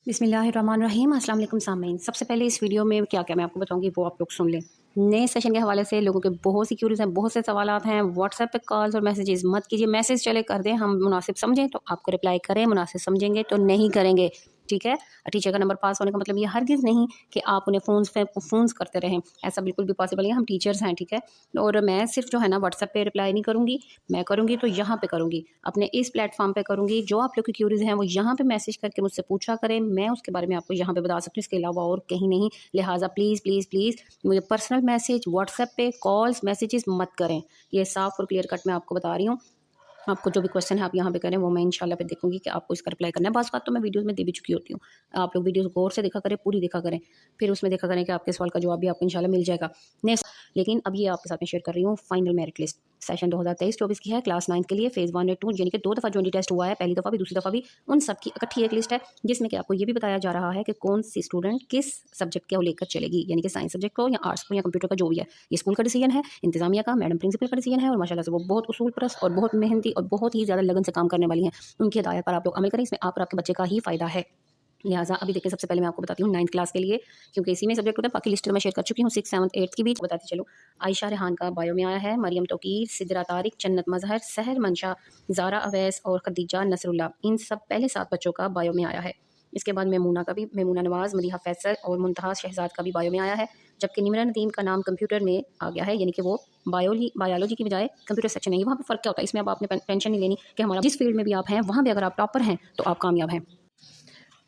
बिस्मिल्लाहिर्रहमानिर्रहीम। अस्सलाम वालेकुम सामीन। सबसे पहले इस वीडियो में क्या-क्या मैं आपको बताऊँगी वो आप लोग सुन लें। नए सेशन के हवाले से लोगों के बहुत सी क्यूरीज़ हैं, बहुत से सवालात हैं। व्हाट्सएप पे कॉल्स और मैसेजेस मत कीजिए। मैसेज चले कर दें, हम मुनासिब समझें तो आपको रिप्लाई करें, मुनासिब समझेंगे तो नहीं करेंगे, ठीक है? टीचर का नंबर पास होने का मतलब ये हरगिज़ नहीं कि आप उन्हें फ़ोन्स करते रहें। ऐसा बिल्कुल भी पॉसिबल नहीं है, हम टीचर्स हैं, ठीक है? और मैं सिर्फ़ जो है ना व्हाट्सएप पे रिप्लाई नहीं करूँगी, मैं करूँगी तो यहाँ पे करूँगी, अपने इस प्लेटफ़ॉर्म पे करूँगी। जो आप लोग की क्यूरीज़ हैं वो यहाँ पे मैसेज करके मुझसे पूछा करें, मैं उसके बारे में आपको यहाँ पे बता सकती हूँ, इसके अलावा और कहीं नहीं। लिहाज़ा प्लीज़, प्लीज़, प्लीज़ मुझे पर्सनल मैसेज, व्हाट्सएप पे कॉल्स, मैसेजेस मत करें। ये साफ़ और क्लियर कट मैं आपको बता रही हूँ। आपको जो भी क्वेश्चन है आप यहाँ पे करें, वो मैं इंशाल्लाह फिर देखूँगी कि आपको इसका रिप्लाई करना है। बात तो मैं वीडियोज़ में दे भी चुकी होती हूँ। आप लोग वीडियोज़ गौर से देखा करें, पूरी देखा करें, फिर उसमें देखा करें कि आपके सवाल का जवाब भी आपको इंशाल्लाह मिल जाएगा। नेक्स्ट, लेकिन अब ये आपके साथ में शेयर कर रही हूँ फाइनल मेरिट लिस्ट सेशन 2023-24 की है, क्लास 9 के लिए फ़ेज़ 1 और 2 यानी कि 2 दफ़ा ज्वाइनिंग टेस्ट हुआ है, पहली दफ़ा भी, दूसरी दफ़ा भी। उन सब की इकट्ठी एक लिस्ट है, जिसमें कि आपको ये भी बताया जा रहा है कि कौन सी स्टूडेंट किस सब्जेक्ट को लेकर चलेगी, यानी कि साइंस सब्जेक्ट को या आर्ट्स को या कंप्यूटर का जो भी है। ये स्कूल का डिसीजन है, इंतज़ामिया का, मैडम प्रिंसिपल का डिसीजन है और माशाल्लाह से वो बहुत उसूल परस्त और बहुत मेहनती और बहुत ही ज़्यादा लगन से काम करने वाली हैं। उनकी हिदायत पर आप लोग अमल करें, इसमें आप और आपके बच्चे का ही फ़ायदा है। लिहाजा अभी देखिए, सबसे पहले मैं आपको बताती हूँ 9th क्लास के लिए, क्योंकि इसी में सब्जेक्ट होता है। बाकी लिस्ट तो मैं शेयर कर चुकी हूँ 6, 7, 8 की भी बताती चलूँ। आयशा रेहान का बायो में आया है, मरियम तौकीर, सिदरा तारिक, जन्नत मजहर, सहर मंशा, ज़ारा अवैस और खदीजा नसरुल्ला, इन सब पहले 7 बच्चों का बायो में आया है। इसके बाद मैमूना का भी, मैमूना नवाज़, मदीहा फैसल और मुंतहा शहजाद का भी बायो में आया है। जबकि निमरा नदीम का नाम कंप्यूटर में आ गया है, यानी कि वो बायोलॉजी की बजाय कंप्यूटर सेक्शन में। ये वहाँ पे फ़र्क क्या होता है, इसमें अब आपने टेंशन नहीं लेनी कि हमारा जिस फील्ड में भी आप हैं, वहाँ भी अगर आप टॉपर हैं तो आप कामयाब हैं।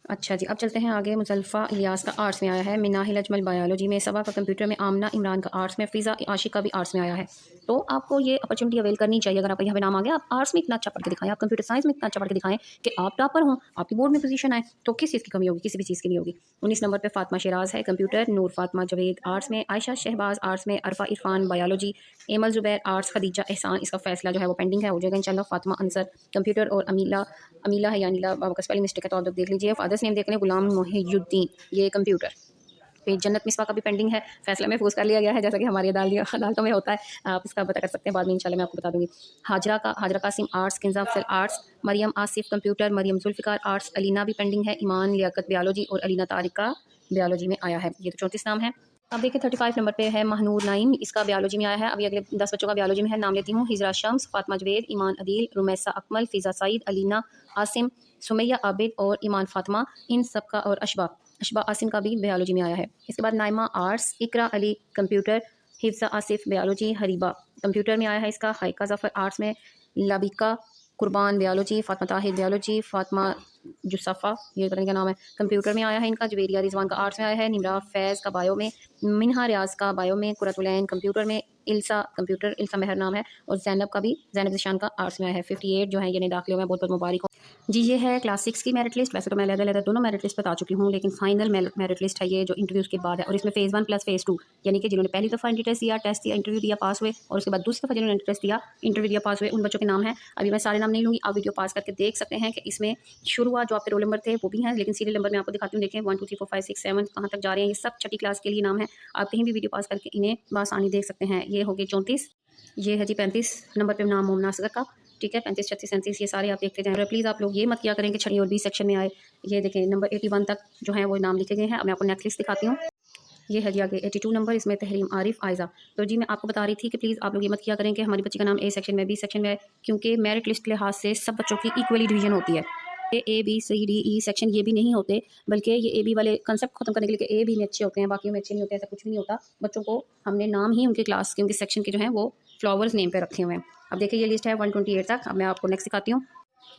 अच्छा जी, अब चलते हैं आगे। मुज़ल्फ़ा इलियास का आर्ट्स में आया है, मिनाहिल अजमल बायोलॉजी में, सबा का कंप्यूटर में, आमना इमरान का आर्ट्स में, फ़िज़ा आशिक का भी आर्ट्स में आया है। तो आपको ये अपॉर्चुनिटी अवेल करनी चाहिए। अगर आपका यहाँ पे नाम आ गया, आप आर्ट्स में इतना अच्छा पढ़ के दिखाएँ, आप कंप्यूटर साइंस में इतना अच्छा पढ़ के दिखाएँ कि आप टॉपर हों, आपकी बोर्ड में पोजीशन आए, तो किस चीज़ की कमी होगी? किसी भी चीज़ की नहीं होगी। 19 नंबर पे फ़ातिमा शिराज़ है कंप्यूटर, नूर फ़ातिमा जवेद आर्ट्स में, आयशा शहबाज़ आर्ट्स में, Arafa Irfan biology, Emil Zubair arts, Khadija एहसान, इसका फ़ैसला जो है वो पेंडिंग है, हो जाएगा इंशाल्लाह। फ़ातिमा अंसर कंप्यूटर और अमीला है या नीला, बाबा का स्पेलिंग मिस्टेक है तो आप लोग देख लीजिए। फादर्स नेम देख लें, गुलाम मोहियुद्दीन, ये कंप्यूटर। फिर जन्नत मिसबा का भी पेंडिंग है, फैसला महफूज कर लिया गया है, जैसा कि हमारी अदालतों में होता है। आप इसका पता कर सकते हैं बाद में, इंशाल्लाह मैं आपको बता दूंगी। Hajra Qasim arts, Kinza Afzal arts, Maryam Asif computer, Maryam Zulfiqar arts, Alina भी पेंडिंग है, ईमान लियाकत बायोलॉजी और अलीना तारिक का बायोलॉजी में आया है। ये तो 34 नाम है। अब देखिए 35 नंबर पे है महनूर नाइम, इसका बायोलॉजी में आया है। अभी अगले 10 बच्चों का बायोलॉजी में है, नाम लेती हूँ। हिजरा शम्स, फातिमा जवेद, ईमान अदील, रुमैसा अकमल, फ़िज़ा सईद, अलीना आसिम, सुमैया आबिद और ईमान फातिमा, इन सब का, और अशबा आसिम का भी बायोलॉजी में आया है। इसके बाद Naima arts, Iqra Ali computer, Hifsa Asif biology, Hariba computer में आया है इसका, हाइका जफ़र आर्ट्स में, लबिका कुर्बान बायोलॉजी, फातिमा ताहिर बायोलॉजी, फातिमा जुसफ़ा, ये पता नहीं क्या नाम है, कंप्यूटर में आया है इनका। जुवेरिया रिजवान का आर्ट्स में आया है, निमरा फैज़ का बायो में, मिनहा रियाज का बायो में, कुरतुलैन कंप्यूटर में, इल्सा कंप्यूटर, इल्सा मेहर नाम है, और ज़ैनब ज़िशान का आर्ट्स में आया है। 58 जो है ये नए दाखिले में, बहुत बहुत मुबारक हो जी। ये है क्लास 6 की मेरिट लिस्ट। वैसे तो मैं अलग-अलग दोनों मेरिट लिस्ट बता चुकी हूँ, लेकिन फाइनल मेरिट लिस्ट है ये, जो इंटरव्यूज़ के बाद है। और इसमें फ़ेज़ 1 प्लस फ़ेज़ 2, यानी कि जिन्होंने पहली दफ़ा एंट्री टेस्ट दिया, इंटरव्यू दिया, पास हुए, और उसके बाद दूसरी दफ़ा जिन्होंने एंट्री टेस्ट दिया, इंटरव्यू दिया, पास हुए, उन बच्चों के नाम हैं। अभी मैं सारे नाम नहीं लूँगी, आप वीडियो पास करके देख सकते हैं कि इसमें शुरू हुआ जो आपके रोल नंबर थे वो भी हैं, लेकिन सीरियल नंबर मैं आपको दिखाती हूँ। देखें 1 2 3 4 5 6 7 कहाँ तक जा रहे हैं, ये सब छठी क्लास के लिए नाम है। आप कहीं भी वीडियो पास करके इन्हें बआसानी देख सकते हैं। ये हो गए 34, ये है जी 35 नंबर पे नाम मोमना असगर का, ठीक है। 35, 36, 37 ये सारे आप देखते जाएं। और प्लीज़ आप लोग ये मत किया करें कि छठी और बी सेक्शन में आए। ये देखें नंबर 81 तक जो है वो नाम लिखे गए हैं। अब मैं आपको नेक्स्ट लिस्ट दिखाती हूँ। ये है जी आगे 82 नंबर, इसमें तहरीम आरिफ आयज़ा। तो जी मैं आपको बता रही थी कि प्लीज़ आप लोग ये मत किया करें कि हमारी बच्ची का नाम ए सेक्शन में, बी सेक्शन में है, क्योंकि मेरिट लिस्ट के लिहाज से सब बच्चों की इक्वली डिवीजन होती है। A B C D E section ये भी नहीं होते, बल्कि ये ए बी वाले कंसेप्ट खत्म करने के लिए कि ए बी में अच्छे होते हैं, बाकी में अच्छे नहीं होते, ऐसा कुछ भी नहीं होता। बच्चों को हमने नाम ही उनके क्लास के, उनके सेक्शन के जो हैं वो फ्लावर्स नेम पे रखे हुए हैं। अब देखिए ये लिस्ट है 128 तक। अब मैं आपको नेक्स्ट दिखाती हूँ।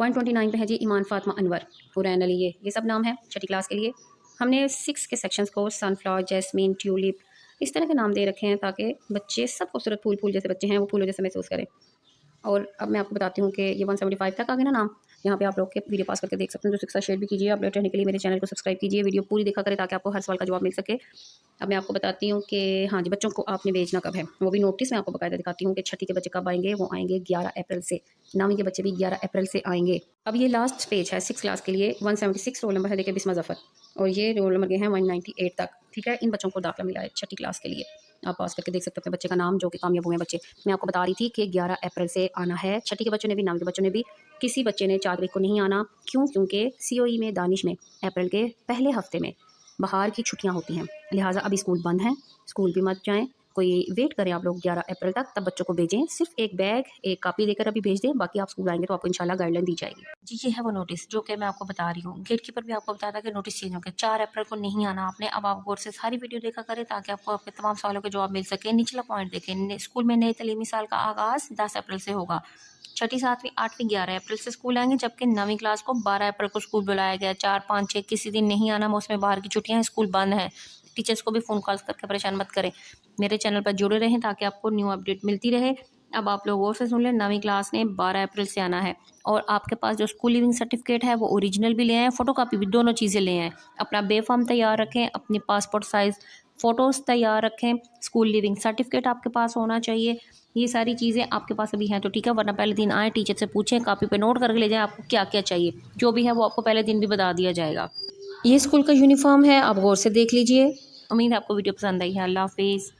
129 पे है जी ईमान फातिमा अनवर, हुरैन अली, ये सब नाम है छठी क्लास के लिए। हमने 6 के सेक्शंस को सनफ्लावर, जैस्मीन, ट्यूलिप, इस तरह के नाम दे रखे हैं ताकि बच्चे सब खूबसूरत फूल जैसे बच्चे हैं वो फूलों जैसे महसूस करें। और अब मैं आपको बताती हूँ कि ये 175 तक आ गए ना नाम। यहाँ पे आप लोग के वीडियो पास करके देख सकते हैं, तो इसका शेयर भी कीजिए। अपडेट रहने के लिए मेरे चैनल को सब्सक्राइब कीजिए, वीडियो पूरी देखा करें ताकि आपको हर सवाल का जवाब मिल सके। अब मैं आपको बताती हूँ कि हाँ जी, बच्चों को आपने भेजना कब है, वो भी नोटिस मैं आपको बाकायदा दिखाती हूँ कि छठी के बच्चे कब आएंगे। वो आएंगे 11 अप्रैल से, 9वीं के बच्चे भी 11 अप्रैल से आएंगे। अब ये लास्ट पेज है 6 क्लास के लिए। 176 रोल नंबर है, देखिए बिस्मा जफ़र, और ये रोल नंबर गए हैं 198 तक, ठीक है। इन बच्चों को दाखिला मिला है छठी क्लास के लिए। आप पॉज करके देख सकते हैं अपने बच्चे का नाम, जो कि कामयाब हुए बच्चे। मैं आपको बता रही थी कि 11 अप्रैल से आना है, छठी के बच्चों ने भी, 9वीं के बच्चों ने भी। किसी बच्चे ने 4 तारीख को नहीं आना, क्यों? क्योंकि सीओई में, दानिश में अप्रैल के पहले हफ्ते में बाहर की छुट्टियां होती हैं, लिहाजा अभी स्कूल बंद हैं, स्कूल भी मत जाएं। कोई वेट करें आप लोग 11 अप्रैल तक, तब बच्चों को भेजें। सिर्फ एक बैग, एक कापी देकर अभी भेज दें, बाकी आप स्कूल आएंगे तो आपको इंशाल्लाह गाइडलाइन दी जाएगी। जी, ये है वो नोटिस जो कि मैं आपको बता रही हूँ। गेट कीपर भी आपको बताया था कि नोटिस चेंज हो गया, 4 अप्रैल को नहीं आना आपने। अब आप गौर से सारी वीडियो देखा करें ताकि आपको आपके तमाम सवालों के जवाब मिल सके। निचला पॉइंट देखें, स्कूल में नए तलीमी साल का आगाज़ 10 अप्रैल से होगा। छठी, 7वीं, 8वीं 11 अप्रैल से स्कूल आएंगे, जबकि 9वीं क्लास को 12 अप्रैल को स्कूल बुलाया गया। 4, 5, 6 किसी दिन नहीं आना, मौसम बाहर की छुट्टियां, स्कूल बंद है। टीचर्स को भी फ़ोन कॉल्स करके परेशान मत करें। मेरे चैनल पर जुड़े रहें ताकि आपको न्यू अपडेट मिलती रहे। अब आप लोग और से सुन लें, 9वीं क्लास ने 12 अप्रैल से आना है, और आपके पास जो स्कूल लिविंग सर्टिफिकेट है वो ओरिजिनल भी ले आएँ, फ़ोटोकॉपी भी, दोनों चीज़ें ले आएँ। अपना बे फॉर्म तैयार रखें, अपनी पासपोर्ट साइज़ फ़ोटोज़ तैयार रखें, स्कूल लिविंग सर्टिफिकेट आपके पास होना चाहिए। ये सारी चीज़ें आपके पास अभी हैं तो ठीक है, वरना पहले दिन आएँ, टीचर से पूछें, कॉपी पे नोट करके ले जाएँ आपको क्या क्या चाहिए। जो भी है वो आपको पहले दिन भी बता दिया जाएगा। ये स्कूल का यूनिफॉर्म है, आप गौर से देख लीजिए। उम्मीद है आपको वीडियो पसंद आई है। अल्लाह हाफिज़।